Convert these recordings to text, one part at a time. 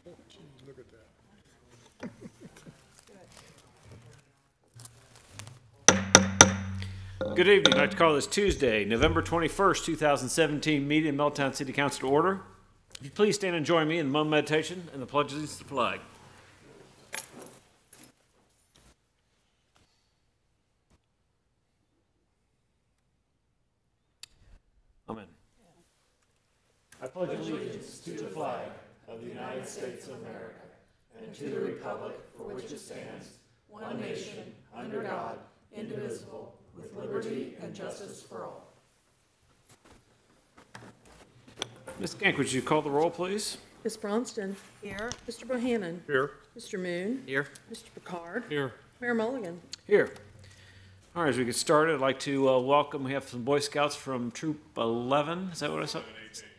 Look at that. Good evening. I'd like to call this Tuesday, November 21st, 2017 meeting in Middletown City Council to order. If you please stand and join me in the moment of meditation and the pledge of allegiance to the flag. Amen. I pledge allegiance to the flag of the United States of America and to the republic for which it stands, one nation, under God, indivisible, with liberty and justice for all. Ms. Gank, would you call the roll, please? Ms. Bronston. Here. Mr. Bohannon. Here. Mr. Moon. Here. Mr. Picard. Here. Mayor Mulligan. Here. All right, as we get started, I'd like to welcome, we have some Boy Scouts from Troop 11. Is that what I saw?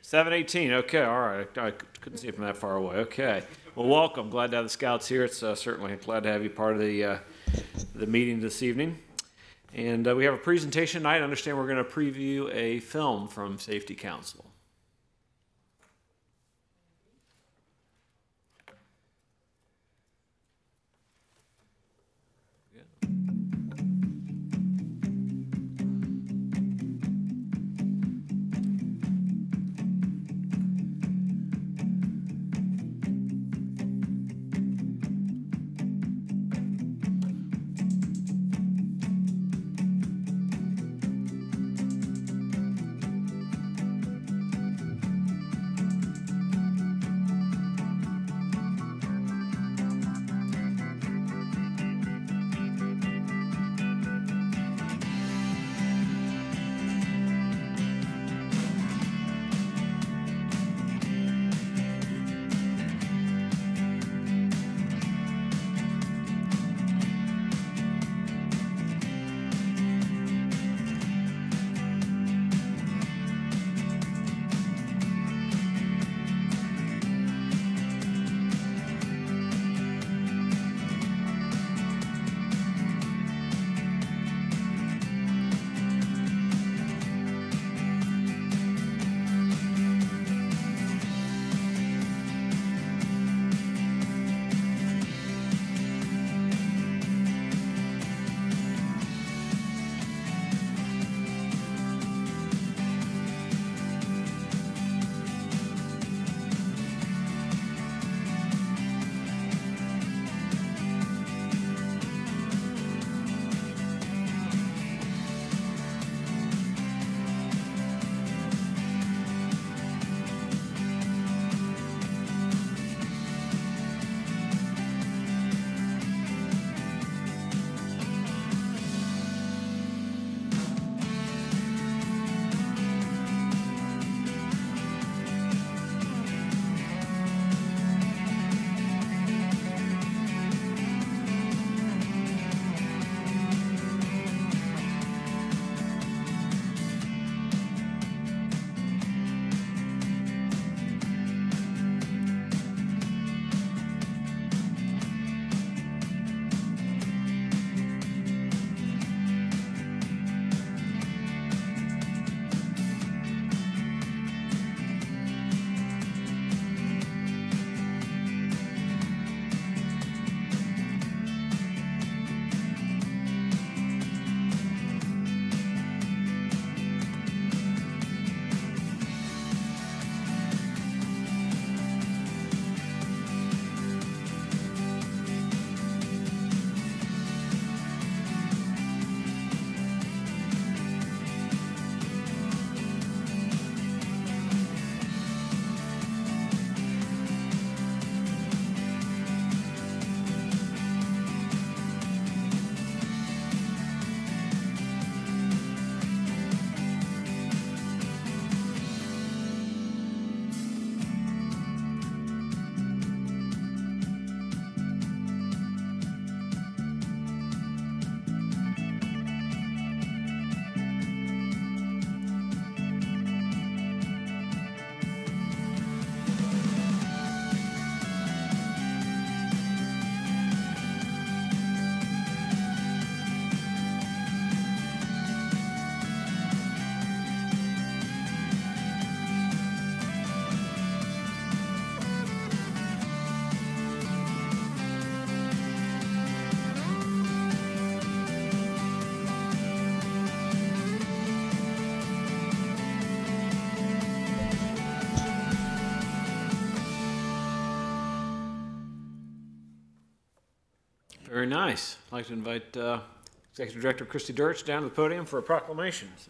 718. Okay, all right. I couldn't see it from that far away. Okay. Well, welcome. Glad to have the Scouts here. It's certainly glad to have you part of the meeting this evening. And we have a presentation tonight. I understand we're going to preview a film from Safety Council. Very nice. I'd like to invite Executive Director Christy Dirch down to the podium for a proclamation. Thanks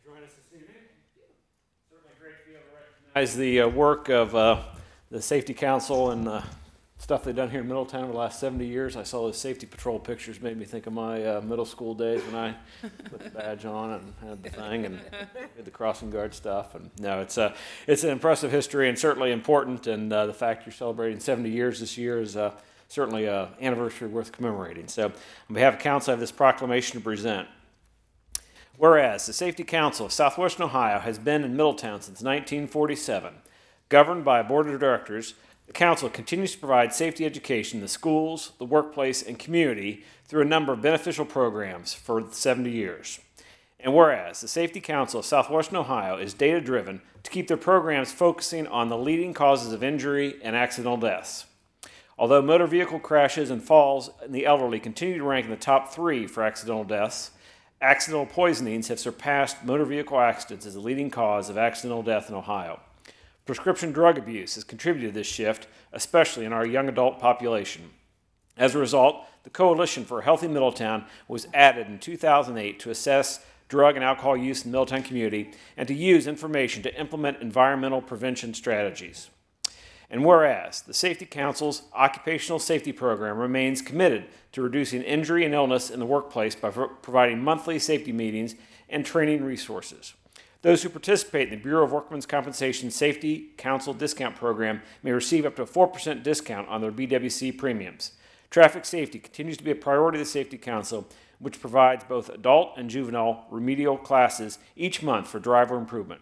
for joining us this evening. Certainly great to be able to recognize the work of the Safety Council and stuff they've done here in Middletown over the last 70 years. I saw those safety patrol pictures, made me think of my middle school days when I put the badge on and had the thing and did the crossing guard stuff. And no, it's an impressive history and certainly important. And the fact you're celebrating 70 years this year is certainly an anniversary worth commemorating. So on behalf of council, I have this proclamation to present. Whereas the Safety Council of Southwestern Ohio has been in Middletown since 1947, governed by a board of directors, the Council continues to provide safety education in the schools, the workplace, and community through a number of beneficial programs for 70 years. And whereas the Safety Council of Southwestern Ohio is data-driven to keep their programs focusing on the leading causes of injury and accidental deaths. Although motor vehicle crashes and falls in the elderly continue to rank in the top 3 for accidental deaths, accidental poisonings have surpassed motor vehicle accidents as the leading cause of accidental death in Ohio. Prescription drug abuse has contributed to this shift, especially in our young adult population. As a result, the Coalition for a Healthy Middletown was added in 2008 to assess drug and alcohol use in the Middletown community and to use information to implement environmental prevention strategies. And whereas the Safety Council's occupational safety program remains committed to reducing injury and illness in the workplace by providing monthly safety meetings and training resources. Those who participate in the Bureau of Workmen's Compensation Safety Council Discount Program may receive up to a 4% discount on their BWC premiums. Traffic safety continues to be a priority of the Safety Council, which provides both adult and juvenile remedial classes each month for driver improvement.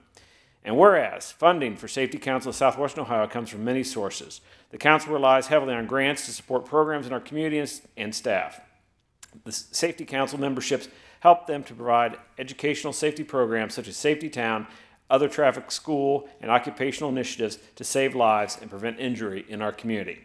And whereas funding for Safety Council of Southwestern Ohio comes from many sources, the Council relies heavily on grants to support programs in our community and staff. The Safety Council memberships help them to provide educational safety programs such as Safety Town, other traffic, school, and occupational initiatives to save lives and prevent injury in our community.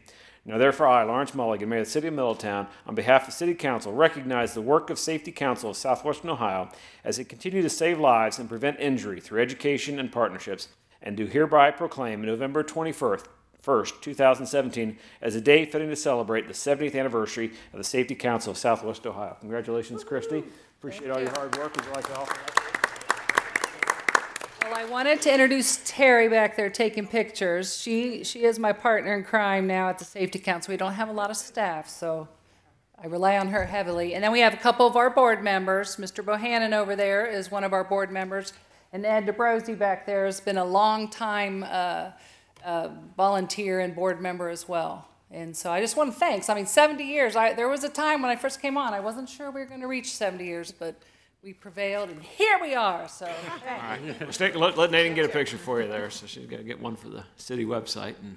Now, therefore, I, Lawrence Mulligan, Mayor of the City of Middletown, on behalf of the City Council, recognize the work of Safety Council of Southwestern Ohio as they continue to save lives and prevent injury through education and partnerships, and do hereby proclaim November 21st, 2017, as a day fitting to celebrate the 70th anniversary of the Safety Council of Southwest Ohio. Congratulations, Christy. Appreciate all your hard work. Would you like to offer that? Well, I wanted to introduce Terry back there taking pictures. She is my partner in crime now at the Safety Council. We don't have a lot of staff, so I rely on her heavily. And then we have a couple of our board members. Mr. Bohannon over there is one of our board members, and Ed DeBrosi back there has been a long time volunteer and board member as well. And so I just want to thank. I mean, 70 years. There was a time when I first came on, I wasn't sure we were going to reach 70 years, but we prevailed, and here we are. So, all right. Let Nathan get a picture for you there. So she's got to get one for the city website and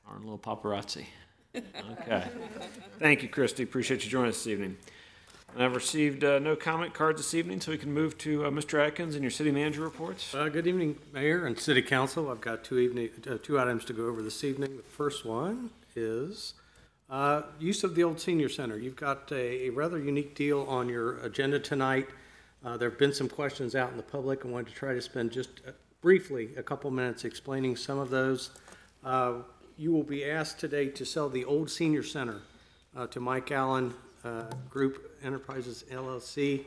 our little paparazzi. Okay. Thank you, Christy. Appreciate you joining us this evening. And I've received no comment cards this evening, so we can move to Mr. Atkins and your city manager reports. Good evening, Mayor and City Council. I've got two items to go over this evening. The first one is use of the old senior center. You've got a rather unique deal on your agenda tonight. There have been some questions out in the public. I wanted to try to spend just briefly a couple minutes explaining some of those. You will be asked today to sell the old senior center to Mike Allen Group Enterprises LLC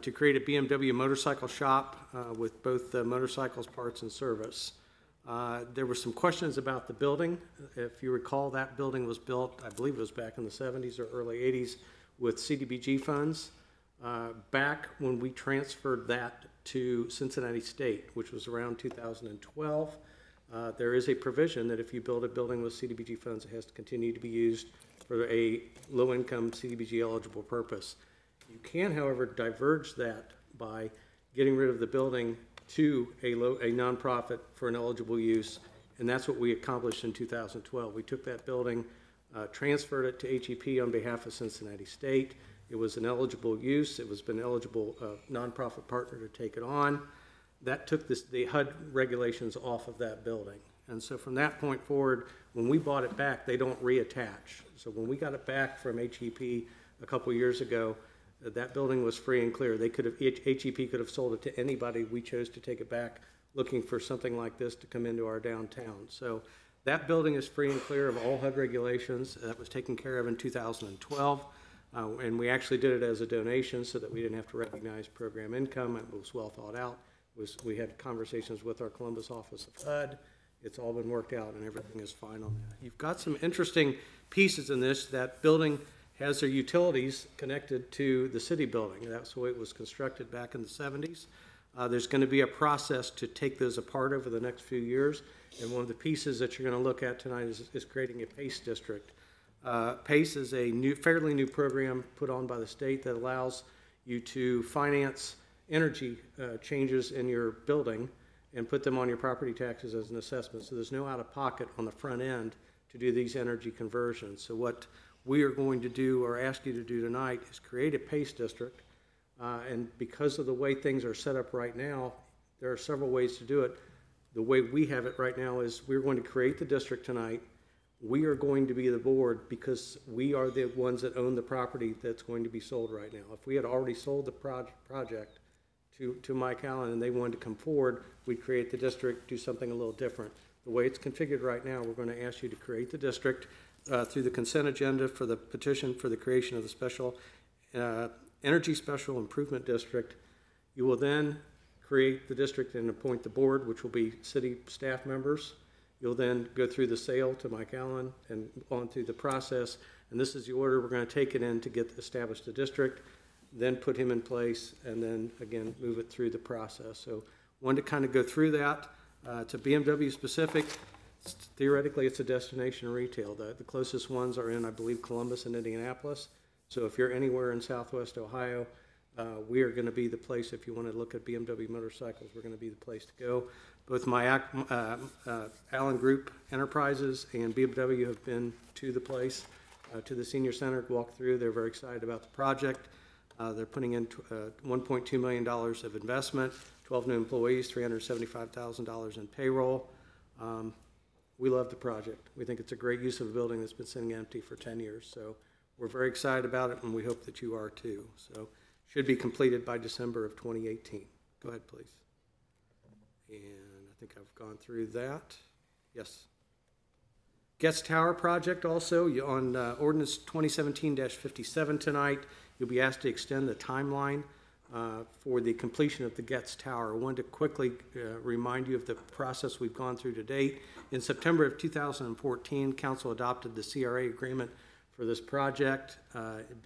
to create a BMW motorcycle shop with both motorcycles, parts, and service. There were some questions about the building. If you recall, that building was built, I believe it was back in the 70s or early 80s, with CDBG funds. Back when we transferred that to Cincinnati State, which was around 2012, there is a provision that if you build a building with CDBG funds, it has to continue to be used for a low-income CDBG eligible purpose. You can, however, diverge that by getting rid of the building to a nonprofit for an eligible use, and that's what we accomplished in 2012. We took that building, transferred it to HEP on behalf of Cincinnati State. It was an eligible use. It was been eligible nonprofit partner to take it on. That took the HUD regulations off of that building. And so from that point forward, when we bought it back, they don't reattach. So when we got it back from HEP a couple years ago, that building was free and clear. They could have, HEP could have sold it to anybody. We chose to take it back looking for something like this to come into our downtown. So that building is free and clear of all HUD regulations. That was taken care of in 2012. And we actually did it as a donation so that we didn't have to recognize program income. It was well thought out. We had conversations with our Columbus office of HUD. It's all been worked out and everything is fine on that. You've got some interesting pieces in this. That building has their utilities connected to the city building. That's the way it was constructed back in the 70s. There's going to be a process to take those apart over the next few years. And one of the pieces that you're going to look at tonight is creating a PACE district. PACE is a fairly new program put on by the state that allows you to finance energy changes in your building and put them on your property taxes as an assessment. So there's no out-of-pocket on the front end to do these energy conversions. So what we are going to do or ask you to do tonight is create a PACE district. And because of the way things are set up right now, there are several ways to do it. The way we have it right now is we're going to create the district tonight. We are going to be the board because we are the ones that own the property that's going to be sold right now. If we had already sold the project to Mike Allen and they wanted to come forward, we'd create the district, do something a little different. The way it's configured right now, we're going to ask you to create the district through the consent agenda for the petition for the creation of the special Energy Special Improvement District. You will then create the district and appoint the board, which will be city staff members. You'll then go through the sale to Mike Allen and on through the process. And this is the order we're going to take it in to get established the district, then put him in place, and then again move it through the process. So wanted to kind of go through that. To BMW specific, theoretically it's a destination retail. The closest ones are in, I believe, Columbus and Indianapolis. So if you're anywhere in Southwest Ohio, we are going to be the place. If you want to look at BMW motorcycles, we're going to be the place to go. Both my Allen Group Enterprises and BMW have been to the place, to the senior center, walk through. They're very excited about the project. They're putting in $1.2 million of investment, 12 new employees, $375,000 in payroll. We love the project. We think it's a great use of a building that's been sitting empty for 10 years. So we're very excited about it, and we hope that you are too. So should be completed by December of 2018. Go ahead, please. And I think I've gone through that. Yes. Getz Tower project also, on ordinance 2017-57 tonight, you'll be asked to extend the timeline for the completion of the Getz Tower. I wanted to quickly remind you of the process we've gone through to date. In September of 2014, Council adopted the CRA agreement for this project.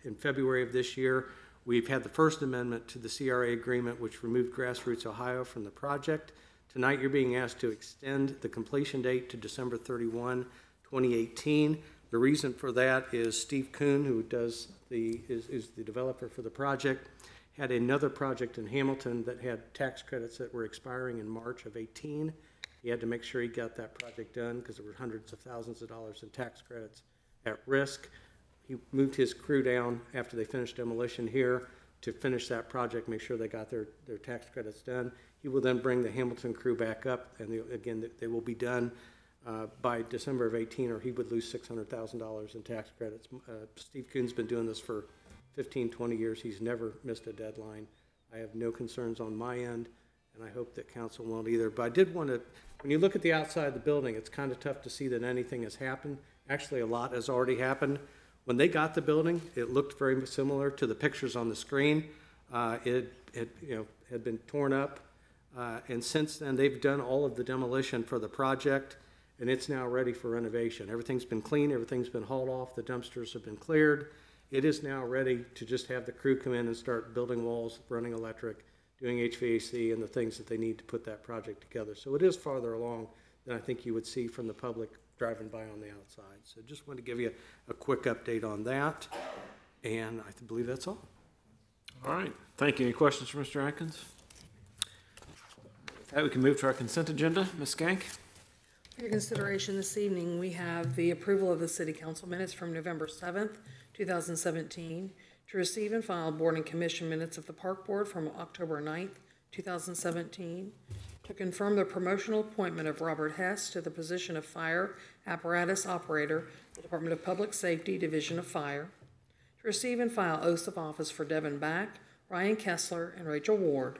In February of this year, we've had the first amendment to the CRA agreement, which removed Grassroots Ohio from the project. Tonight, you're being asked to extend the completion date to December 31, 2018. The reason for that is Steve Kuhn, who is the developer for the project, had another project in Hamilton that had tax credits that were expiring in March of 18. He had to make sure he got that project done because there were hundreds of thousands of dollars in tax credits at risk. He moved his crew down after they finished demolition here to finish that project, make sure they got their tax credits done. He will then bring the Hamilton crew back up, and again, they will be done by December of 18, or he would lose $600,000 in tax credits. Steve Kuhn's been doing this for 15, 20 years. He's never missed a deadline. I have no concerns on my end, and I hope that council won't either. But I did want to, when you look at the outside of the building, it's kind of tough to see that anything has happened. Actually, a lot has already happened. When they got the building, it looked very similar to the pictures on the screen. It had been torn up, and since then they've done all of the demolition for the project, and it's now ready for renovation. Everything's been cleaned, everything's been hauled off, the dumpsters have been cleared. It is now ready to just have the crew come in and start building walls, running electric, doing HVAC, and the things that they need to put that project together. So it is farther along than I think you would see from the public driving by on the outside. So just wanted to give you a quick update on that, and I believe that's all. All right, thank you. Any questions for Mr. Atkins? With that, we can move to our consent agenda. Ms. Skank? For your consideration this evening, we have the approval of the City Council minutes from November 7th, 2017, to receive and file Board and Commission minutes of the Park Board from October 9th, 2017, to confirm the promotional appointment of Robert Hess to the position of Fire Apparatus Operator, the Department of Public Safety, Division of Fire, to receive and file oaths of office for Devin Back, Ryan Kessler, and Rachel Ward,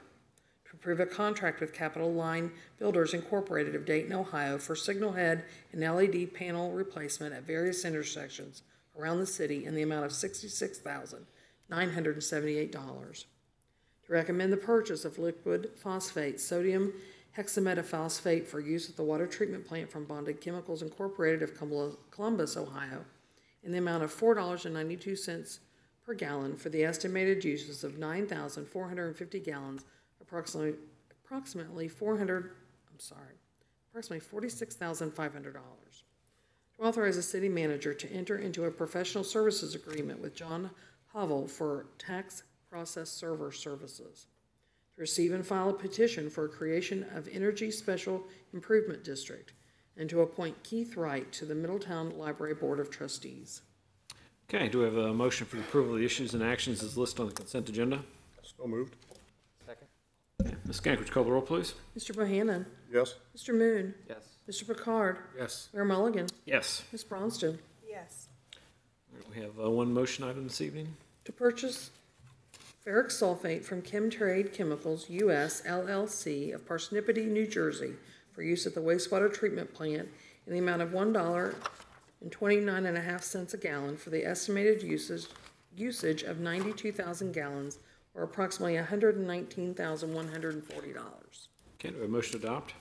to to approve a contract with Capital Line Builders Incorporated of Dayton, Ohio for signal head and LED panel replacement at various intersections around the city in the amount of $66,978. To recommend the purchase of liquid phosphate sodium hexametaphosphate for use at the water treatment plant from Bonded Chemicals Incorporated of Columbus, Ohio, in the amount of $4.92 per gallon for the estimated uses of 9,450 gallons, approximately $46,500. To authorize the city manager to enter into a professional services agreement with John Hovell for tax process server services. To receive and file a petition for creation of Energy Special Improvement District, and to appoint Keith Wright to the Middletown Library Board of Trustees. Okay, do we have a motion for the approval of the issues and actions as listed on the consent agenda? So moved. Okay. Ms. Gank, would you call the roll, please? Mr. Bohannon? Yes. Mr. Moon? Yes. Mr. Picard? Yes. Mayor Mulligan? Yes. Ms. Bronston? yes, All right, we have one motion item this evening. To purchase ferric sulfate from Chemtrade Chemicals US LLC of Parsippany, New Jersey, for use at the wastewater treatment plant in the amount of $1.29.5 a gallon for the estimated usage of 92,000 gallons, or approximately $119,140. Okay, do we have a motion to adopt?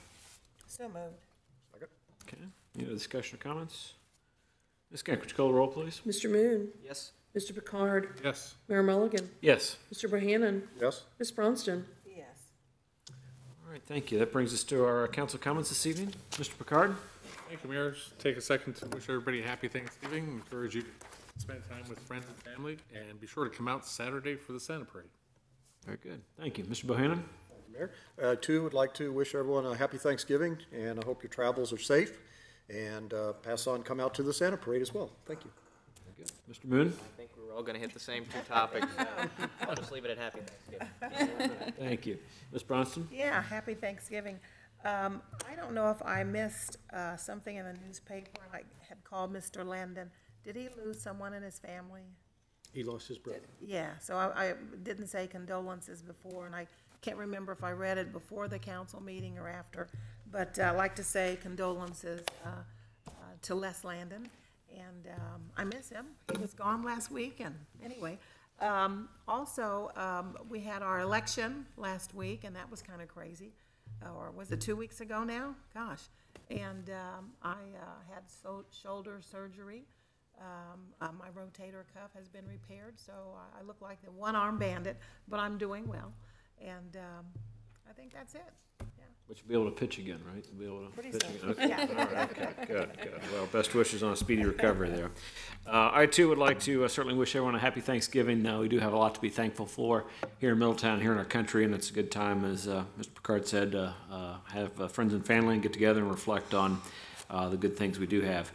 so moved, Okay, any other discussion or comments? Ms. Gank, would you call the roll, please? Mr. Moon? Yes. Mr. Picard? Yes. Mayor Mulligan? Yes. Mr. Bohannon? Yes. Ms. Bronston? yes. All right, thank you. That brings us to our council comments this evening. Mr. Picard? Thank you, Mayor. Just take a second to wish everybody a happy Thanksgiving. Encourage you to spend time with friends and family, and be sure to come out Saturday for the Santa Parade. Very good. Thank you. Mr. Bohannon? Mayor, too, would like to wish everyone a happy Thanksgiving, and I hope your travels are safe, and pass on, come out to the Santa Parade as well. Thank you. Very good. Mr. Moon? I think we're all going to hit the same two topics. I'll just leave it at happy Thanksgiving. Thank you. Ms. Bronston? Yeah, happy Thanksgiving. I don't know if I missed something in the newspaper. I had called Mr. Landon. Did he lose someone in his family? He lost his brother. Yeah, so I didn't say condolences before, and I can't remember if I read it before the council meeting or after, but I'd like to say condolences to Les Landon, and I miss him. He was gone last week, and anyway. Also, we had our election last week, and that was kind of crazy. Or was it 2 weeks ago now? Gosh. And I had shoulder surgery. My rotator cuff has been repaired, so I look like the one-armed bandit, but I'm doing well. And I think that's it. Yeah. But you'll be able to pitch again, right? You'll be able to Pretty pitch soon. again. Okay. Yeah. All right. Okay. Good. Well, best wishes on a speedy recovery there. I too would like to certainly wish everyone a happy Thanksgiving. We do have a lot to be thankful for here in Middletown, here in our country, and it's a good time, as Mr. Picard said, have friends and family and get together and reflect on the good things we do have.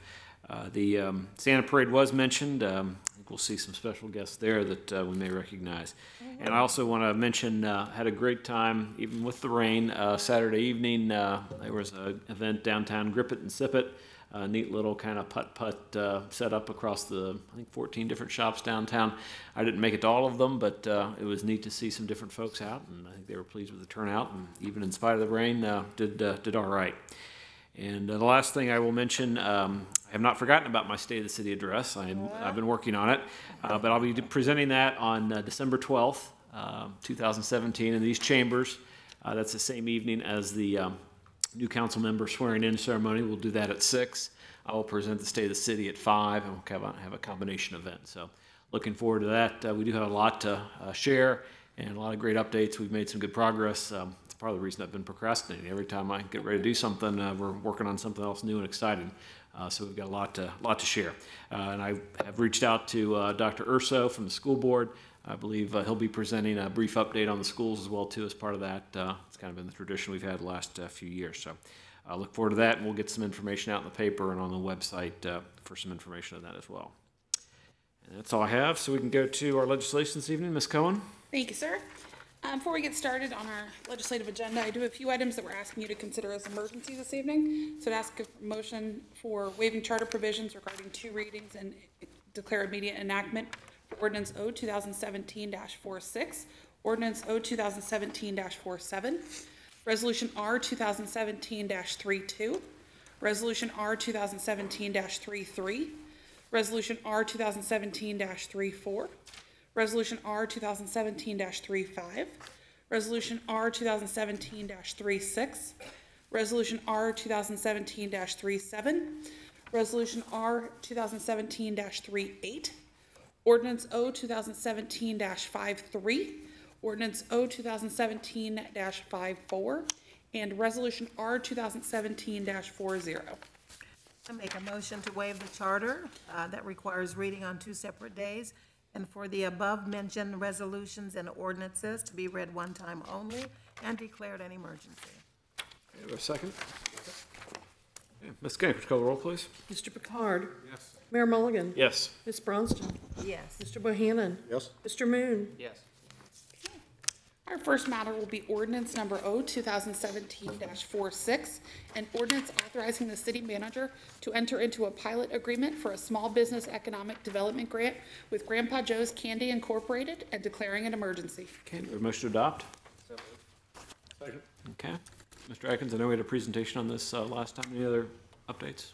The Santa Parade was mentioned. I think we'll see some special guests there that we may recognize. And I also want to mention, had a great time, even with the rain, Saturday evening. There was an event downtown, Grip It and Sip It, a neat little kind of putt-putt set up across the, I think, 14 different shops downtown. I didn't make it to all of them, but it was neat to see some different folks out, and I think they were pleased with the turnout, and even in spite of the rain, did all right. And the last thing I will mention, I have not forgotten about my State of the City address. I've been working on it, but I'll be presenting that on December 12th, 2017 in these chambers. That's the same evening as the new council member swearing-in ceremony. We'll do that at 6. I will present the State of the City at 5, and we'll have a combination event. So looking forward to that. We do have a lot to share and a lot of great updates. We've made some good progress. It's part of the reason I've been procrastinating. Every time I get ready to do something, we're working on something else new and exciting. So we've got a lot to share. And I have reached out to Dr. Urso from the school board. I believe he'll be presenting a brief update on the schools as well, too, as part of that. It's kind of been the tradition we've had the last few years. So I look forward to that, and we'll get some information out in the paper and on the website for some information on that as well. And that's all I have, so we can go to our legislation this evening. Ms. Cohen? Thank you, sir. Before we get started on our legislative agenda, I do have a few items that we're asking you to consider as emergencies this evening. So to ask a motion for waiving charter provisions regarding 2 readings and declare immediate enactment for ordinance O 2017-46, Ordinance O 2017-47, Resolution R 2017-32, Resolution R 2017-33, Resolution R 2017-34, Resolution R 2017-35, Resolution R 2017-36, Resolution R 2017-37, Resolution R 2017-38, Ordinance O 2017-53, Ordinance O 2017-54, and Resolution R 2017-40. I make a motion to waive the charter that requires reading on 2 separate days, and for the above-mentioned resolutions and ordinances to be read one time only and declared an emergency. Okay, do we have a second? Okay, Ms. Gank, would you call the roll, please? Mr. Picard. Yes. Mayor Mulligan. Yes. Ms. Bronston. Yes. Mr. Bohannon. Yes? Mr. Moon. Yes. Our first matter will be ordinance number O 2017-46, an ordinance authorizing the city manager to enter into a pilot agreement for a small business economic development grant with Grandpa Joe's Candy Incorporated and declaring an emergency. Okay, do we have a motion to adopt? So moved. Second. Okay. Mr. Atkins, I know we had a presentation on this last time. Any other updates?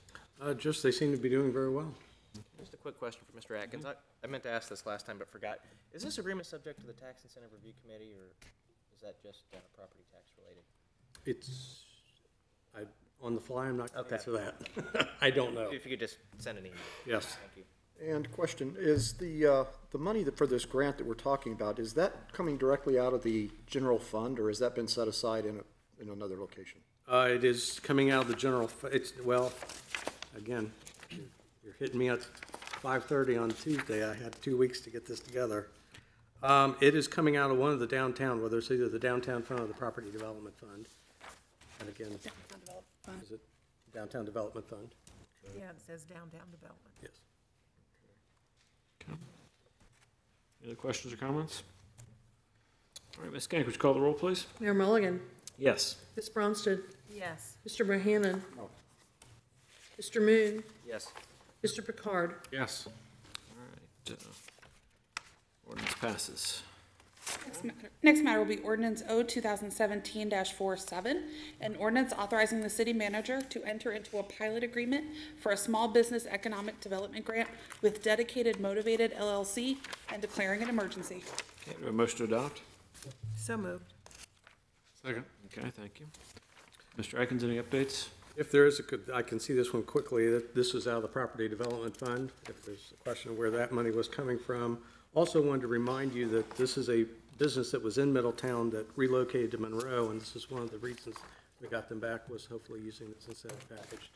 Just, they seem to be doing very well. Just a quick question for Mr. Atkins. I meant to ask this last time but forgot. Is this agreement subject to the Tax Incentive Review Committee, or is that just property tax related? It's, on the fly, I'm not going to Okay. answer that. I don't know. If you could just send an email. Yes. Thank you. And question, is the money for this grant that we're talking about, is that coming directly out of the general fund, or has that been set aside in another location? It is coming out of the general, well, again, you're hitting me at 5:30 on Tuesday. I had 2 weeks to get this together. It is coming out of one of the downtown, whether it's either the downtown fund or the property development fund. And again, is it downtown development fund? Yeah, it says downtown development. Yes. Okay. Any other questions or comments? All right, Ms. Gank, would you call the roll, please? Mayor Mulligan. Yes. Ms. Bronston. Yes. Mr. Bohannon. No. Mr. Moon. Yes. Mr. Picard. Yes. All right. Ordinance passes. Next matter will be ordinance O 2017-47, an ordinance authorizing the city manager to enter into a pilot agreement for a small business economic development grant with Dedicated Motivated LLC and declaring an emergency. Okay, do we have a motion to adopt? So moved. Second. Okay, thank you. Mr. Atkins, any updates? If there is, I can see this one quickly, that this is out of the property development fund, if there's a question of where that money was coming from. Also wanted to remind you that this is a business that was in Middletown that relocated to Monroe, and this is one of the reasons we got them back, was hopefully using this incentive package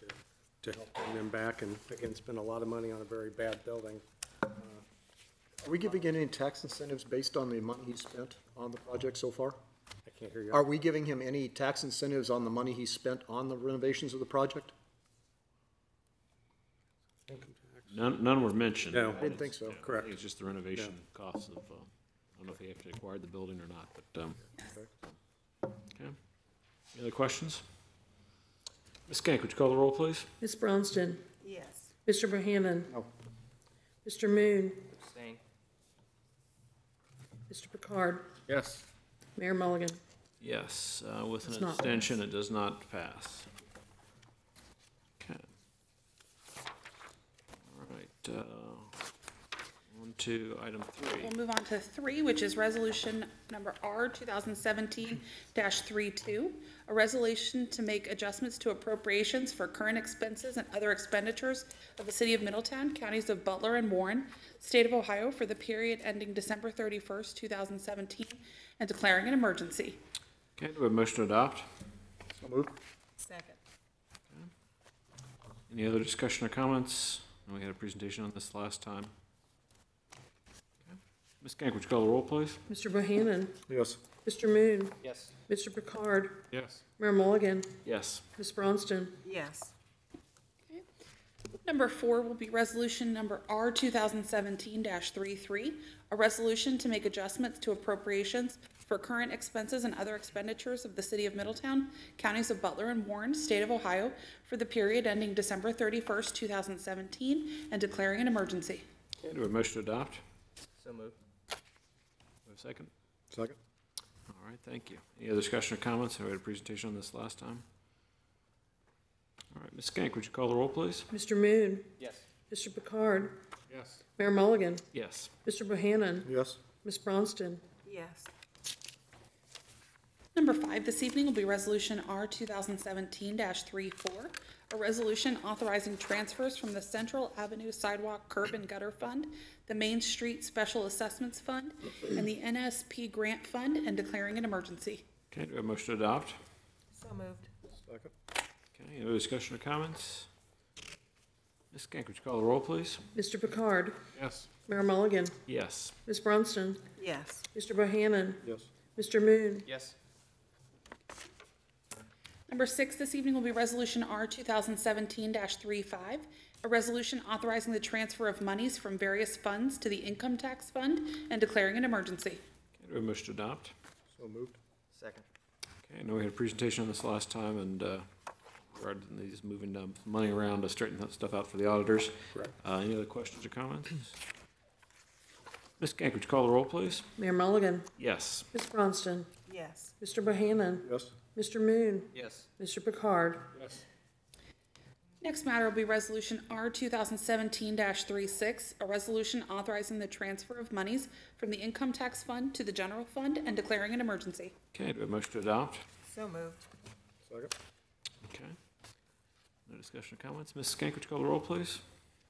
to help bring them back, and again, spend a lot of money on a very bad building. Are we giving any tax incentives based on the money he spent on the project so far? I can't hear you. Are we giving him any tax incentives on the money he spent on the renovations of the project? None were mentioned. No. I didn't think so. Correct. I think it's just the renovation costs of, I don't know if he actually acquired the building or not, but, okay. Any other questions? Ms. Gank, would you call the roll, please? Ms. Bronston. Yes. Mr. Bohannon. No. Mr. Moon. Abstain. Mr. Picard. Yes. Mayor Mulligan. Yes, with Does an not abstention, it does not pass. Okay. All right, on to item 3. We'll move on to 3, which is resolution number R 2017-32, a resolution to make adjustments to appropriations for current expenses and other expenditures of the city of Middletown, counties of Butler and Warren, state of Ohio for the period ending December 31st, 2017, and declaring an emergency. Okay, do we have a motion to adopt? So moved. Second. Any other discussion or comments? We had a presentation on this last time. Okay. Ms. Gank, would you call the roll, please? Mr. Bohannon. Yes. Mr. Moon. Yes. Mr. Picard. Yes. Mayor Mulligan. Yes. Ms. Bronston. Yes. Number 4 will be resolution number R 2017-33, a resolution to make adjustments to appropriations for current expenses and other expenditures of the city of Middletown, counties of Butler and Warren, state of Ohio, for the period ending December 31st, 2017, and declaring an emergency. Okay, do we have a motion to adopt? So moved. Do we have a second? Second. All right, thank you. Any other discussion or comments? We had a presentation on this last time. All right, Ms. Skank, would you call the roll, please? Mr. Moon? Yes. Mr. Picard? Yes. Mayor Mulligan? Yes. Mr. Bohannon? Yes. Ms. Bronston? Yes. Number 5 this evening will be Resolution R 2017-34, a resolution authorizing transfers from the Central Avenue Sidewalk Curb and Gutter Fund, the Main Street Special Assessments Fund, and the NSP Grant Fund, and declaring an emergency. Okay, do we have a motion to adopt? So moved. Second. Okay, any other discussion or comments? Ms. Skank, would you call the roll, please? Mr. Picard? Yes. Mayor Mulligan? Yes. Ms. Bronston? Yes. Mr. Bohannon? Yes. Mr. Moon? Yes. Number 6 this evening will be Resolution R 2017-35, a resolution authorizing the transfer of monies from various funds to the Income Tax Fund and declaring an emergency. Okay, do we have a motion to adopt? So moved. Second. Okay, I know we had a presentation on this last time, and regarding these moving money around to straighten that stuff out for the auditors. Correct. Any other questions or comments? Ms. Skank, would you call the roll, please? Mayor Mulligan? Yes. Ms. Bronston? Yes. Mr. Bohannon? Yes. Mr. Moon? Yes. Mr. Picard? Yes. Next matter will be Resolution R 2017-36, a resolution authorizing the transfer of monies from the Income Tax Fund to the General Fund and declaring an emergency. Okay, do we have a motion to adopt? So moved. Second. Okay. No discussion or comments? Ms. Skank, would you call the roll, please?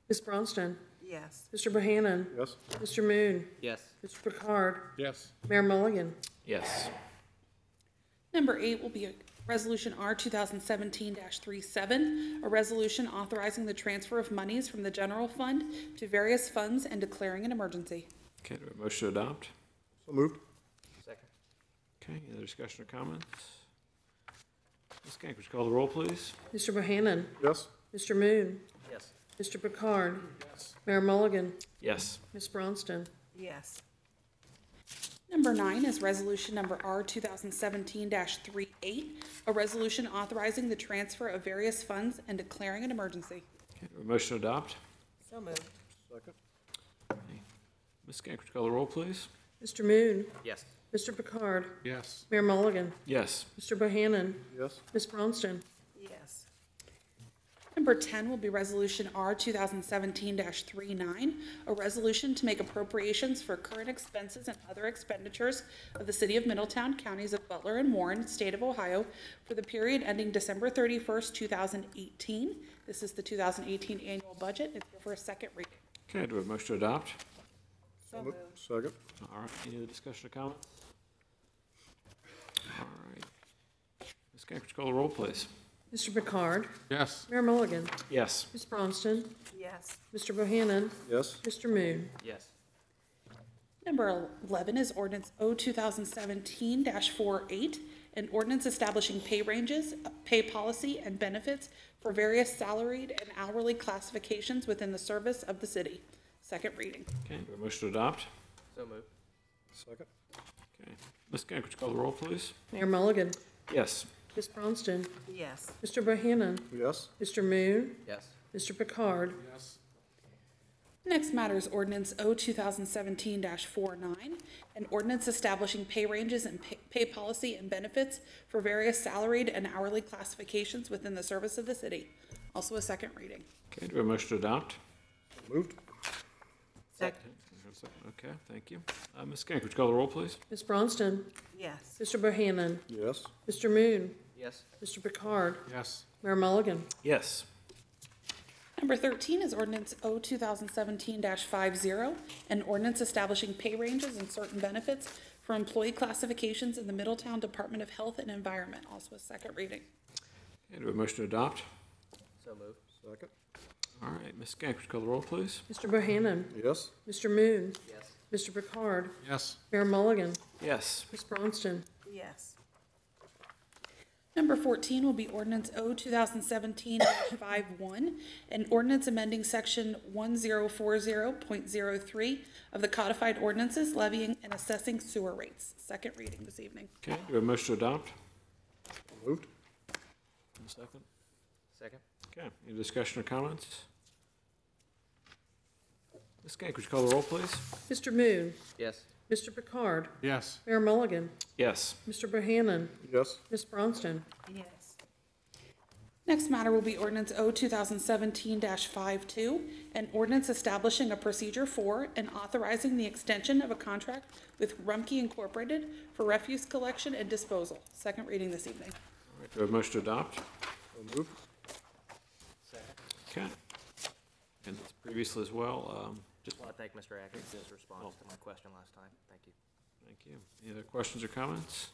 Ms. Bronston? Yes. Mr. Bohannon? Yes. Mr. Moon? Yes. Mr. Picard? Yes. Mayor Mulligan? Yes. Number 8 will be Resolution R 2017-37, a resolution authorizing the transfer of monies from the general fund to various funds and declaring an emergency. Okay, do we have a motion to adopt? So moved. Second. Okay, any other discussion or comments? Ms. Skank, would you call the roll, please? Mr. Bohannon? Yes. Mr. Moon? Yes. Mr. Picard? Yes. Mayor Mulligan? Yes. Ms. Bronston? Yes. Number 9 is Resolution Number R 2017-38, a resolution authorizing the transfer of various funds and declaring an emergency. Okay, do we have a motion to adopt? So moved. Second. Ms. Skank, would you call the roll, please? Mr. Moon? Yes. Mr. Picard? Yes. Mayor Mulligan? Yes. Mr. Bohannon? Yes. Ms. Bronston? Yes. Number 10 will be Resolution R 2017-39, a resolution to make appropriations for current expenses and other expenditures of the City of Middletown, counties of Butler and Warren, State of Ohio, for the period ending December 31st, 2018. This is the 2018 annual budget. It's here for a second reading. Okay, do we have a motion to adopt? So moved. Second. All right, any other discussion or comments? All right. Ms. Skank, would you call the roll, please? Mr. Picard? Yes. Mayor Mulligan? Yes. Ms. Bronston? Yes. Mr. Bohannon? Yes. Mr. Moon? Yes. Number 11 is ordinance O 2017-48, an ordinance establishing pay ranges, pay policy, and benefits for various salaried and hourly classifications within the service of the city. Second reading. Okay, do we have a motion to adopt? So moved. Second. Okay. Ms. Skank, would you call the roll, please? Mayor Mulligan? Yes. Ms. Bronston? Yes. Mr. Bohannon? Yes. Mr. Moon? Yes. Mr. Picard? Yes. Next matter is ordinance O 2017-49, an ordinance establishing pay ranges and pay policy and benefits for various salaried and hourly classifications within the service of the city. Also a second reading. Okay, do we have a motion to adopt? Moved. Second. Okay, thank you. Ms. Skank, would you call the roll, please? Ms. Bronston? Yes. Mr. Bohannon? Yes. Mr. Moon? Yes. Mr. Picard? Yes. Mayor Mulligan? Yes. Number 13 is ordinance O 2017-50, an ordinance establishing pay ranges and certain benefits for employee classifications in the Middletown Department of Health and Environment. Also a second reading. Okay, do we have a motion to adopt? So moved. Second. All right, Ms. Skank, would you call the roll, please? Mr. Bohannon? Yes. Mr. Moon? Yes. Mr. Picard? Yes. Mayor Mulligan? Yes. Ms. Bronston? Yes. Number 14 will be ordinance O 2017-51, an ordinance amending section 1040.03 of the codified ordinances levying and assessing sewer rates. Second reading this evening. Okay, do we have a motion to adopt? Moved. A second. Second. Okay, any discussion or comments? Ms. Skank, would you call the roll, please? Mr. Moon? Yes. Mr. Picard, Yes. Mayor Mulligan, Yes. Mr. Bohannon, Yes. Ms. Bronston. Yes. Next matter will be ordinance O 2017-52, an ordinance establishing a procedure for and authorizing the extension of a contract with Rumpke Incorporated for refuse collection and disposal. Second reading this evening. All right, do I have a motion to adopt? So moved. Okay. And it's previously as well, just, I want to thank Mr. Atkins for his response to my question last time. Thank you. thank you. Any other questions or comments?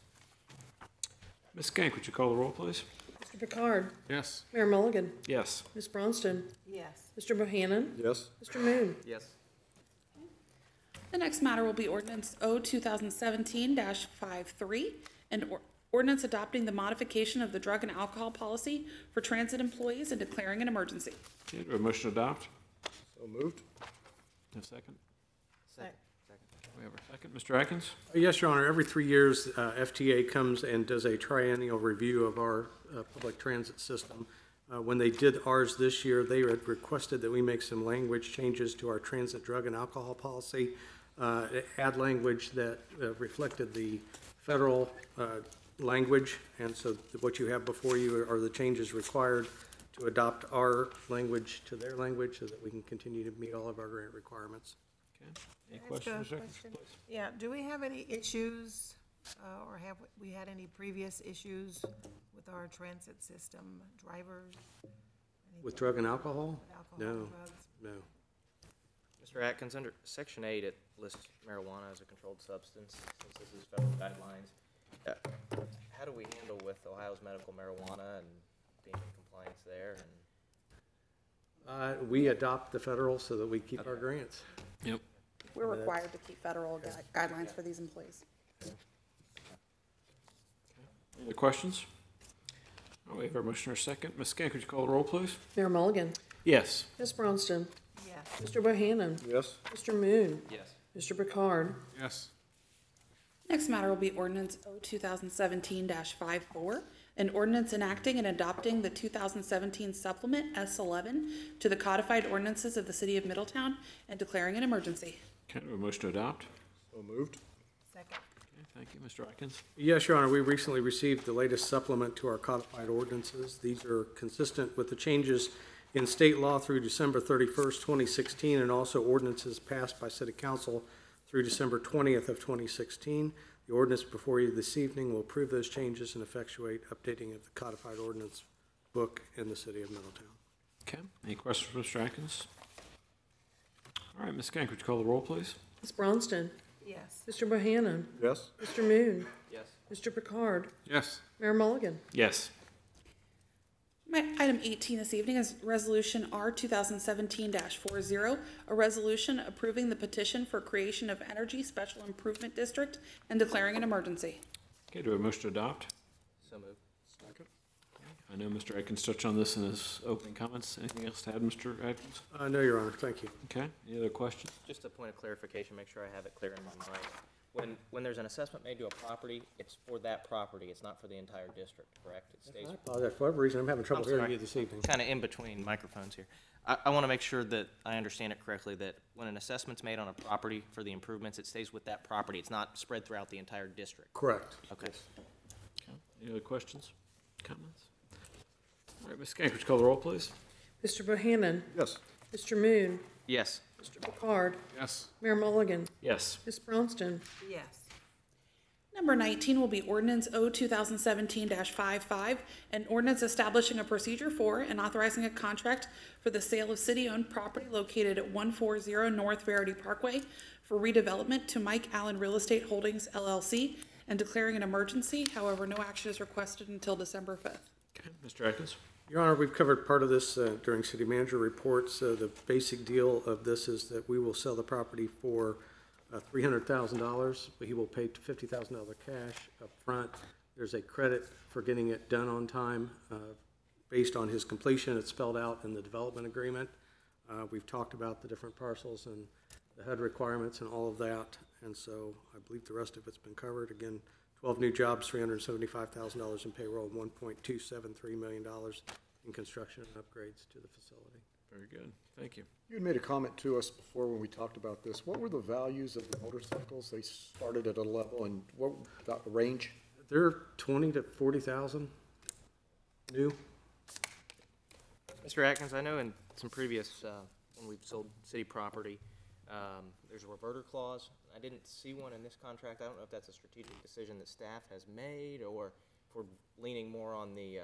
Ms. Skank, would you call the roll, please? Mr. Picard, Yes. Mayor Mulligan, Yes. Ms. Bronston, Yes. Mr. Bohannon, Yes. Mr. Moon. Yes. The next matter will be ordinance O 2017-53, an ordinance adopting the modification of the drug and alcohol policy for transit employees and declaring an emergency. Okay, do I have a motion to adopt? So moved. A second? Second. We have a second. Mr. Atkins? Yes, Your Honor, every 3 years, FTA comes and does a triennial review of our public transit system. When they did ours this year, they had requested that we make some language changes to our transit drug and alcohol policy, add language that reflected the federal language, and so what you have before you are the changes required to adopt our language to their language so that we can continue to meet all of our grant requirements. Okay. Any Can I ask questions, a Mr. Atkins, question? please? Yeah, do we have any issues, or have we had any previous issues with our transit system, drivers? With drug and alcohol? With alcohol, No, drugs? no. Mr. Atkins, under Section 8, it lists marijuana as a controlled substance, since this is federal guidelines. How do we handle with Ohio's medical marijuana and being in compliance there? And We adopt the federal so that we keep our grants. Yep. We're required to keep federal guidelines for these employees. Any other questions? All right, we have our motion or second. Ms. Skank, would you call the roll, please? Mayor Mulligan, Yes. Ms. Bronston, Yes. Mr. Bohannon, Yes. Mr. Moon, yes. Mr. Picard, Yes. Next matter will be ordinance O 2017-54, an ordinance enacting and adopting the 2017 supplement S11 to the codified ordinances of the city of Middletown and declaring an emergency. Okay, do I have a motion to adopt? So moved. Second. Okay, thank you. Mr. Atkins? Yes, Your Honor, we recently received the latest supplement to our codified ordinances. These are consistent with the changes in state law through December 31st, 2016, and also ordinances passed by City Council through December 20th of 2016. The ordinance before you this evening will approve those changes and effectuate updating of the codified ordinance book in the city of Middletown. Okay, any questions for Mr. Atkins? All right, Ms. Skank, would you call the roll, please? Ms. Bronston, Yes. Mr. Bohannon, Yes. Mr. Moon, Yes. Mr. Picard, Yes. Mayor Mulligan. Yes. Item 18 this evening is Resolution R 2017-40, a resolution approving the petition for creation of Energy Special Improvement District and declaring an emergency. Okay, do I have a motion to adopt? So moved. I know Mr. Atkins touched on this in his opening comments. Anything else to add, Mr. Atkins? No, Your Honor, thank you. Okay, any other questions? Just a point of clarification, make sure I have it clear in my mind. When there's an assessment made to a property, it's for that property, it's not for the entire district, correct? It stays I apologize. For whatever reason, I'm having trouble I'm hearing sorry. you this evening. kind of in between microphones here. I want to make sure that I understand it correctly, that when an assessment's made on a property for the improvements, it stays with that property. It's not spread throughout the entire district. Correct. Okay. Okay, any other questions, comments? All right, Ms. Skank, would you call the roll, please? Mr. Bohannon, Yes. Mr. Moon, Yes. Mr. Picard, Yes. Mayor Mulligan, Yes. Ms. Bronston, Yes. Number 19 will be ordinance O 2017-55, an ordinance establishing a procedure for and authorizing a contract for the sale of city-owned property located at 140 North Verity Parkway for redevelopment to Mike Allen Real Estate Holdings LLC and declaring an emergency. However, no action is requested until December 5th. Okay, Mr. Atkins? Your Honor, we've covered part of this during city manager reports. The basic deal of this is that we will sell the property for $300,000, but he will pay $50,000 cash up front. There's a credit for getting it done on time based on his completion. It's spelled out in the development agreement. We've talked about the different parcels and the HUD requirements and all of that, and so I believe the rest of it's been covered. Again, 12 new jobs, $375,000 in payroll, and $1.273 million in construction and upgrades to the facility. Very good. Thank you. You had made a comment to us before when we talked about this. What were the values of the motorcycles? They started at a level, and what about the range? They're 20 to 40,000 new. Mr. Atkins, I know in some previous, when we've sold city property, there's a reverter clause. I didn't see one in this contract. I don't know if that's a strategic decision that staff has made, or if we're leaning more on the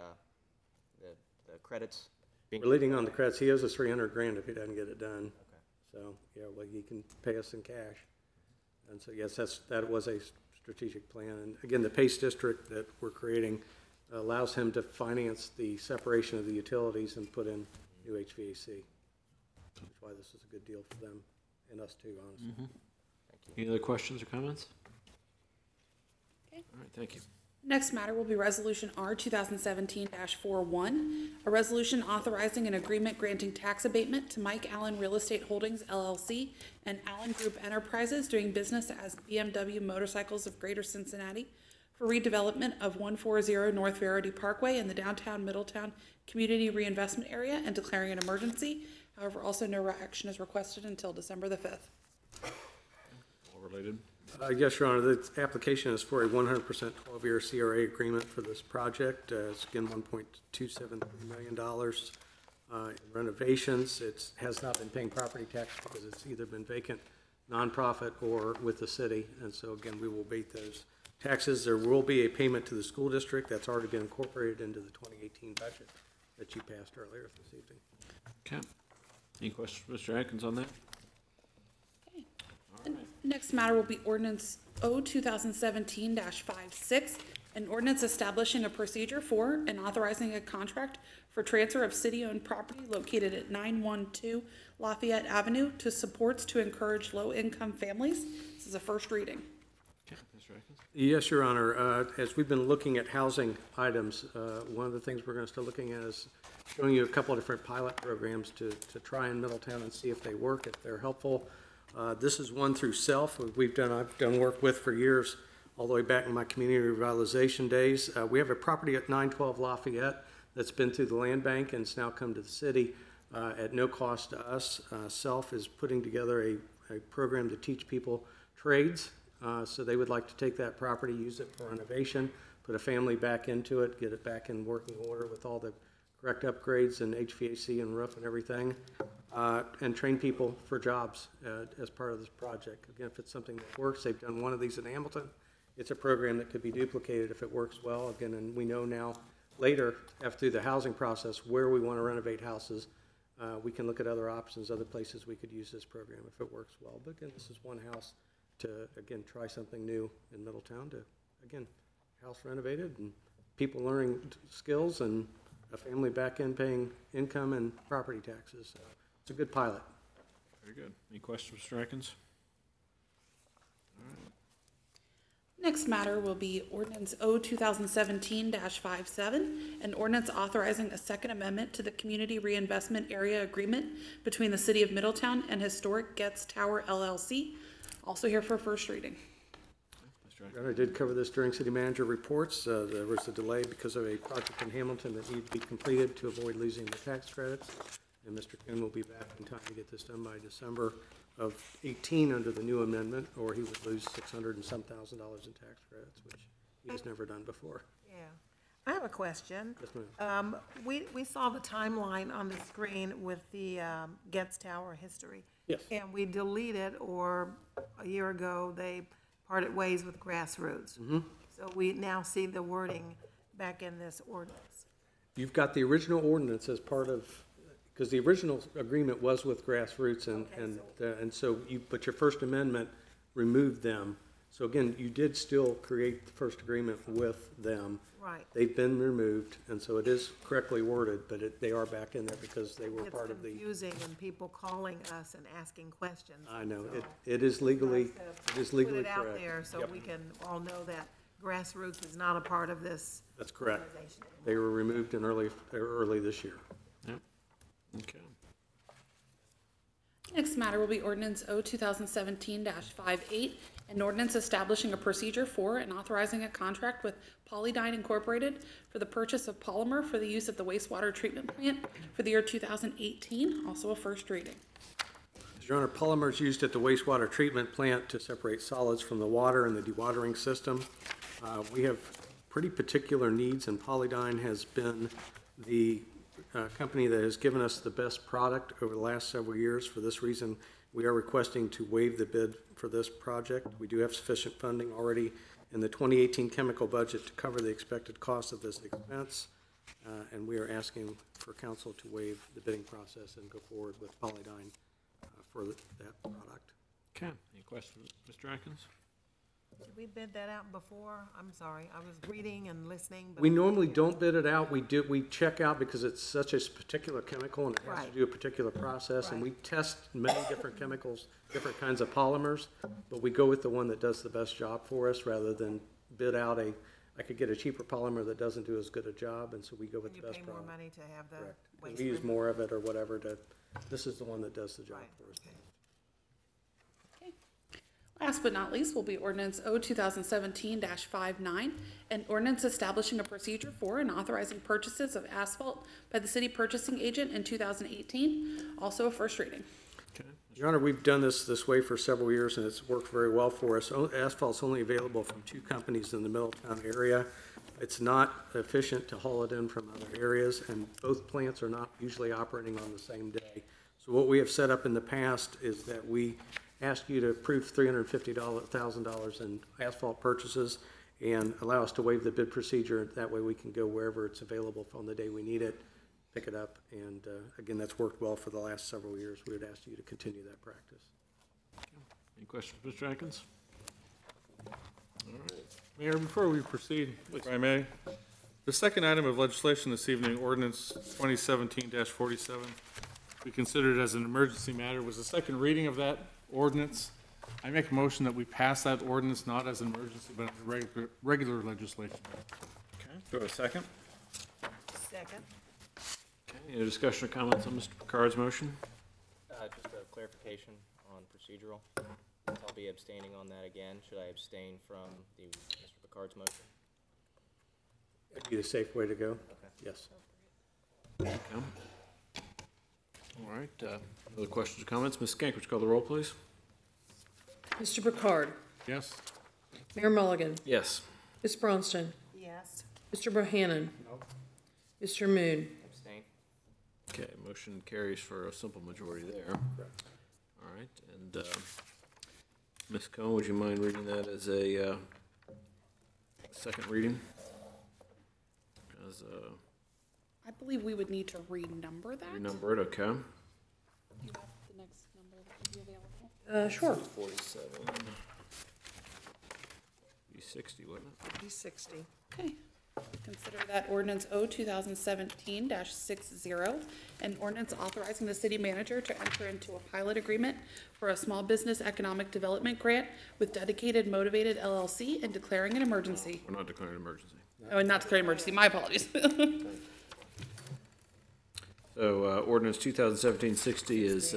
credits. We're leading on the credits. He owes us 300 grand if he doesn't get it done. Okay. So, yeah, well, he can pay us in cash. And so, yes, that was a strategic plan. And again, the PACE district that we're creating allows him to finance the separation of the utilities and put in new HVAC. That's why this is a good deal for them and us too, honestly. Any other questions or comments? Okay. All right, thank you. Next matter will be Resolution R 2017-41, a resolution authorizing an agreement granting tax abatement to Mike Allen Real Estate Holdings LLC and Allen Group Enterprises doing business as BMW Motorcycles of Greater Cincinnati for redevelopment of 140 North Verity Parkway in the downtown Middletown Community Reinvestment Area and declaring an emergency. However, also no action is requested until December the 5th. All related. Yes, Your Honor, the application is for a 100% 12-year CRA agreement for this project. It's again $1.273 million in renovations. It has not been paying property tax because it's either been vacant, nonprofit, or with the city. And so again, we will abate those taxes. There will be a payment to the school district that's already been incorporated into the 2018 budget that you passed earlier this evening. Okay. Any questions for Mr. Atkins on that? Next matter will be ordinance O 2017-56, an ordinance establishing a procedure for and authorizing a contract for transfer of city-owned property located at 912 Lafayette Avenue to supports to encourage low-income families. This is a first reading. Okay, Mr. Atkins. Yes, Your Honor. As we've been looking at housing items, one of the things we're going to start looking at is showing you a couple of different pilot programs to try in Middletown and see if they work, if they're helpful. This is one through SELF. I've done work with for years, all the way back in my community revitalization days. We have a property at 912 Lafayette that's been through the land bank and it's now come to the city at no cost to us. SELF is putting together a program to teach people trades. So they would like to take that property, use it for renovation, put a family back into it, get it back in working order with all the correct upgrades and HVAC and roof and everything, and train people for jobs as part of this project. Again, if it's something that works, they've done one of these in Hamilton. It's a program that could be duplicated if it works well. Again, and we know now later, after the housing process, where we want to renovate houses. We can look at other options, other places we could use this program if it works well. But again, this is one house to, again, try something new in Middletown to, again, house renovated and people learning skills and a family back in paying income and property taxes. So it's a good pilot. Very good. Any questions, Mr. Atkins? Next matter will be ordinance O 2017-57, an ordinance authorizing a second amendment to the Community Reinvestment Area Agreement between the City of Middletown and Historic Getz Tower LLC. Also here for first reading. I did cover this during city manager reports. There was a delay because of a project in Hamilton that needed to be completed to avoid losing the tax credits. And Mr. Kuhn will be back in time to get this done by December of 18 under the new amendment, or he would lose $600 and some thousand in tax credits, which he has never done before. Yeah. I have a question. Yes, ma'am. We saw the timeline on the screen with the Getz Tower history. Yes. And we deleted, or a year ago, they parted ways with Grassroots. Mm-hmm. So we now see the wording back in this ordinance. You've got the original ordinance as part of, because the original agreement was with Grassroots, and so you, but your First Amendment removed them. So again, you did still create the first agreement with them. Right. They've been removed, and so it is correctly worded, but they are back in there because they were It's part of the. confusing and people calling us and asking questions. I know, So it is legally, nice to it is legally put it out correct. there so Yep. we can all know that Grassroots is not a part of this That's correct. organization anymore. They were removed in early this year. Yep. Okay. Next matter will be ordinance O 2017-58, An ordinance establishing a procedure for and authorizing a contract with Polydyne Incorporated for the purchase of polymer for the use at the wastewater treatment plant for the year 2018, also a first reading. Your Honor, polymers used at the wastewater treatment plant to separate solids from the water in the dewatering system. We have pretty particular needs, and Polydyne has been the company that has given us the best product over the last several years. For this reason, we are requesting to waive the bid for this project. We do have sufficient funding already in the 2018 chemical budget to cover the expected cost of this expense, and we are asking for council to waive the bidding process and go forward with Polydyne for that product. Okay, any questions, Mr. Atkins? Did we bid that out before? I'm sorry, I was reading and listening. But We normally don't bid it out. We check out because it's such a particular chemical and it has to Right. do a particular process. And we Right. test many different chemicals, different kinds of polymers, but we go with the one that does the best job for us rather than bid out I could get a cheaper polymer that doesn't do as good a job, and so we go with you the best pay more product. money to have the Correct. And waste. we use more of it or whatever this is the one that does the job Right, for us. okay. Last but not least will be ordinance O 2017-59, an ordinance establishing a procedure for and authorizing purchases of asphalt by the city purchasing agent in 2018, also a first reading. Okay, Your Honor, we've done this way for several years, and it's worked very well for us. Asphalt's only available from 2 companies in the Middletown area. It's not efficient to haul it in from other areas, and both plants are not usually operating on the same day. So what we have set up in the past is that we ask you to approve $350,000 in asphalt purchases and allow us to waive the bid procedure. That way we can go wherever it's available on the day we need it, pick it up, and again, that's worked well for the last several years. We would ask you to continue that practice. any questions, Mr. Atkins? Mayor, before we proceed, if I may, the second item of legislation this evening, ordinance 2017-47, we considered as an emergency matter, was the second reading of that ordinance. I make a motion that we pass that ordinance not as an emergency, but as a regular legislation. Okay, do I have a second? Second. Okay, any discussion or comments on Mr. Picard's motion? Just a clarification on procedural. I'll be abstaining on that again. Should I abstain from Mr. Picard's motion? That'd be the safe way to go. Yes. Okay. All right, other questions or comments? Ms. Skank, would you call the roll, please? Mr. Picard, Yes? Mayor Mulligan, Yes. Ms. Bronston, Yes. Mr. Bohannon. Mr. Moon. Abstain. Okay, motion carries for a simple majority there. All right, and Ms. Cohen, would you mind reading that as a second reading? As a I believe we would need to renumber that. renumber it, okay? You have the next number that would be available. Sure. 47. Be 60, wouldn't it? He's 60. Okay. Consider that ordinance O 2017-60, an ordinance authorizing the city manager to enter into a pilot agreement for a small business economic development grant with Dedicated Motivated LLC and declaring an emergency. We're not declaring an emergency. Oh, and not declaring emergency, my apologies. So ordinance 2017-60 is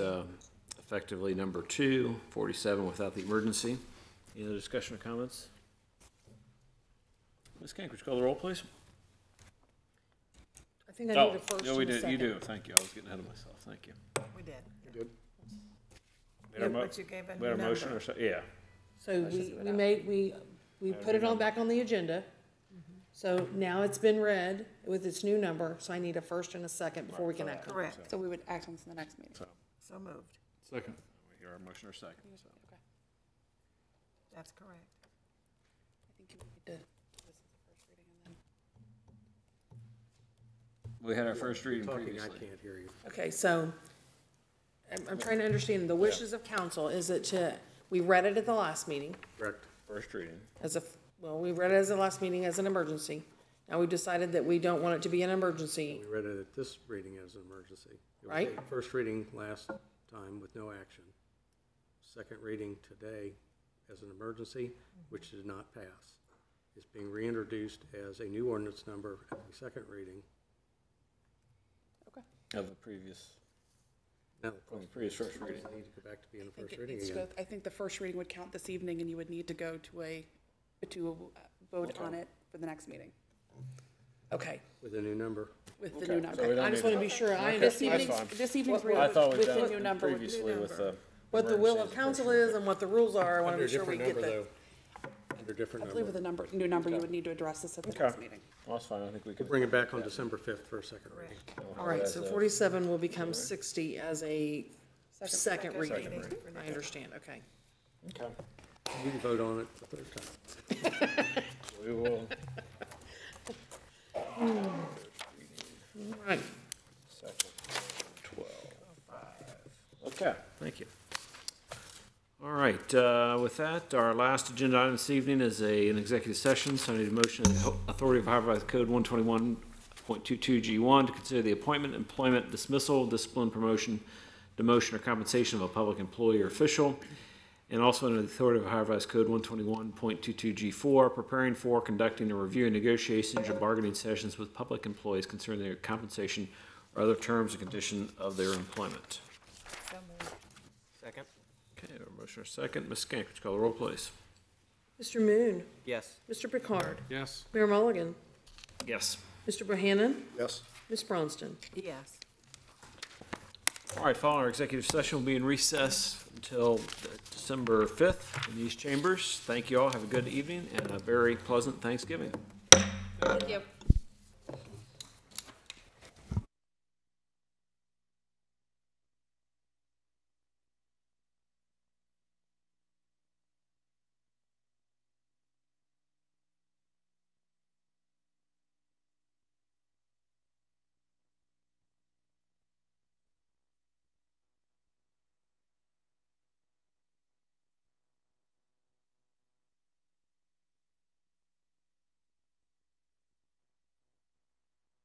effectively number 2, 47 without the emergency. Any other discussion or comments? Ms. Kank, would you call the roll, please? I think I need a first Oh, no, we and a did. second. You do. Thank you. I was getting ahead of myself. Thank you. We did. We Yeah, had a mo- but you gave a we had a new motion number. or so, yeah. So we put it on back on the agenda. So now it's been read with its new number, so I need a first and a second before we can act on it. Correct. So we would act on this in the next meeting. So moved. Second. We hear our motion or second. So. Okay. That's correct. I think you need to, this is the first reading and then. We had our first reading Talking, I previously. can't hear you. Okay, so I'm trying to understand the wishes of council. Is it we read it at the last meeting Correct. First reading. we read it as the last meeting as an emergency. Now we've decided that we don't want it to be an emergency. We read it at this reading as an emergency. It was Right. a first reading last time with no action. Second reading today as an emergency, which did not pass. It's being reintroduced as a new ordinance number at the second reading. Of the previous No, Previous first reading. I need to go back to being the I think first it reading needs to again. go- I think the first reading would count this evening, and you would need to go to a vote on it for the next meeting Okay. With a new number. with the new So we number. don't I just need want to be sure I This understand evening's, this evening's I thought with we've the done new it number. previously with the. what the will of council is and what the rules are. I want to Under a be sure we different get number, that. though. Under a different I believe with number. the new number, you would need to address this at the next meeting. Well, that's fine, I think we We'll could. bring it back on December 5th for a second reading. All right, so 47 will become 60 as a second reading. I understand, okay. Okay. We can vote on it the third time. We will. Right. Second, 12. Okay, thank you. All right, with that, our last agenda item this evening is an executive session, so I need a motion of the authority of Ohio Revised Code 121.22G1 to consider the appointment, employment, dismissal, discipline, promotion, demotion, or compensation of a public employee or official, and also under the authority of Ohio Revised Code 121.22G4, preparing for, conducting, or reviewing negotiations or bargaining sessions with public employees concerning their compensation or other terms and conditions of their employment. Second? Okay, our motion or second. Ms. Skank, would you call the roll, please? Mr. Moon, Yes. Mr. Picard, Yes. Mayor Mulligan, Yes. Mr. Bohannon, Yes. Ms. Bronston. Yes. All right, following our executive session, we'll be in recess until December 5th in these chambers. Thank you all. Have a good evening and a very pleasant Thanksgiving. Thank you.